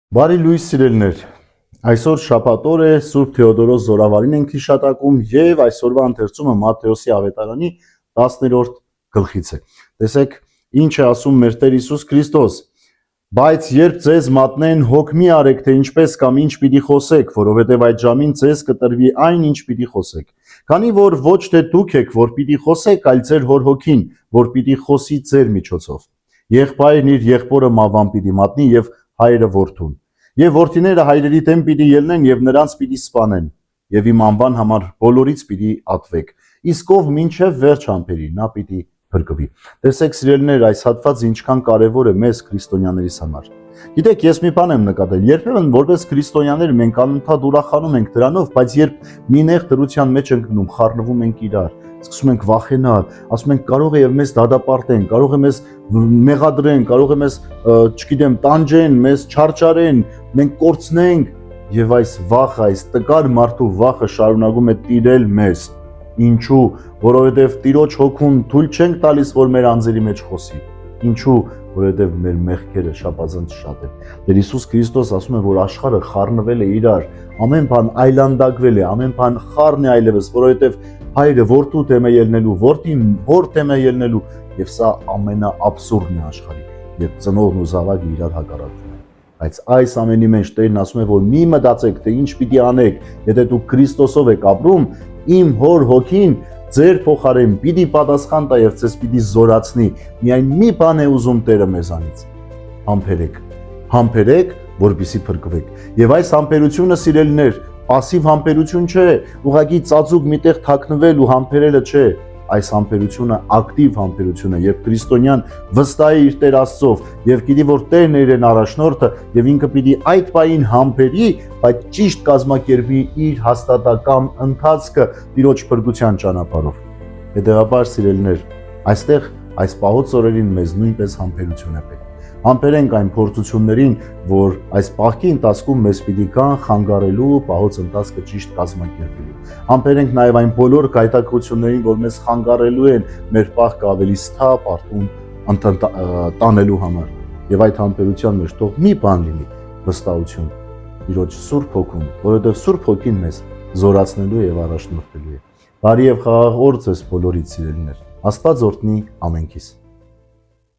Բարի լույս սիրելիներ, այսօր շաբաթ օր է, Սուրբ Թեոդորոս Զորավարին ենք հիշատակում եւ այսօրվա ընթերցումը Մատթեոսի ավետարանի 10-րդ գլխից է։ Տեսեք, ինչ է ասում մեր Տեր Հիսուս Քրիստոս. Բայց երբ ձեզ մատնեն, հոգ մի արեք, թե ինչպես կամ ինչ պիտի խոսեք, որովհետեւ այդ ժամին ձեզ կտրվի այն, ինչ պիտի խոսեք։ Քանի որ ոչ թե դուք եք, որ պիտի խոսեք, այլ ձեր հոր հոգին, որ պիտի խոսի ձեր միջոցով։ Եղբայրն իր եղբորը մավան պիտի մատնի եւ հայրը որդուն։ Եվ որդիները հայրերի դեմ պիտի ելնեն եւ նրանց պիտի սպանեն, եւ իմ անվան համար բոլորից պիտի ատվեք, իսկ ով մինչև վերջ համբերի, նա պիտի փրկվի։ Տեսեք սիրելիներ, այս հատվածը ինչքան կարևոր է մեզ քրիստոնյաներիս համար։ Գիտեք, ես մի բան եմ նկատել, երբեմն որպես քրիստոնյաներ մենք անընդհատ ուրախանում ենք դրանով, բայց երբ մի նեղ դրության մեջ ենք գնում, խառնվում ենք իրար, սկսում ենք վախենալ, ասում ենք կարող է եւ մեզ դադապարտեն, կարող է մեզ մեղադրեն, կարող է մեզ, չգիտեմ, տանջեն, մեզ չարչարեն, մենք կորցնենք եւ այս վախը, այս տկար մարդու վախը շարունակում է տիրել մեզ։ Ինչու? Որովհետեւ Տիրոջ հոգուն թույլ չենք տալիս, որ մեր անձերի մեջ խոսի։ Ինչու? Որովհետեւ մեր մեղքերը շապազանց շատ են։ Տեր Հիսուս Քրիստոս ասում է, որ աշխարհը խառնվել է իրար, ամեն բան այլանդակվել է, ամեն բան խառն է այլևս, որովհետեւ հայրը որդու դեմ է ելնելու, որդին հոր դեմ է ելնելու, եւ սա ամենաաբսուրդն է աշխարհի, երբ ծնողն ու զավակը իրար հակառակվում են։ Բայց այս ամենի մեջ Տերն ասում է, որ մի մտածեք, թե ինչ պիտի անեք, եթե դուք Քրիստոսով եք ապրում, իմ հոր հոգին ձեր փոխարեն պիտի պատասխան տա եւ ձեզ պիտի զորացնի։ Միայն մի բան է ուզում Տերը մեզանից. համբերեք, որպեսզի փրկվեք։ Եվ այս համբերությունը, սիրելիներ, пассив համբերություն չէ, ուղղակի ծածուկ միտեղ թաքնվել ու համբերելը չէ։ Այս համբերությունը ակտիվ համբերություն է, երբ քրիստոնյան վստահ է իր Տեր Աստծով եւ գիտի, որ Տերն է իրեն առաջնորդը եւ ինքը պիտի այդ պահին համբերի, բայց ճիշտ կազմակերպի իր հաստատակամ ընթացքը Տիրոջ փրկության ճանապարհով։ Հետեւաբար, սիրելիներ, այստեղ այս պահոց օրերին մեզ նույնպես համբերություն է պետք։ Համբերենք այն փորձություններին, որ այս պահքի ընթացքում մեզ պիտի կան խանգարելու պահոց ընթացքը ճիշտ կազմակերպելու։ Համբերենք նաև այն բոլոր գայթակղություններին, որ մեզ խանգարելու են մեր պահքը ավելի սթափ արդուն տանելու համար։ Եվ այդ համբերության մեջ թող մի բան լինի՝ վստահություն Տիրոջ Սուրբ Հոգում, որովհետև Սուրբ Հոգին մեզ զորացնելու եւ առաջնորդելու է։ Բարի եւ խաղաղ օր ձեզ բոլորիդ, սիրելիներ։ Աստված օրհնի ամենքիս։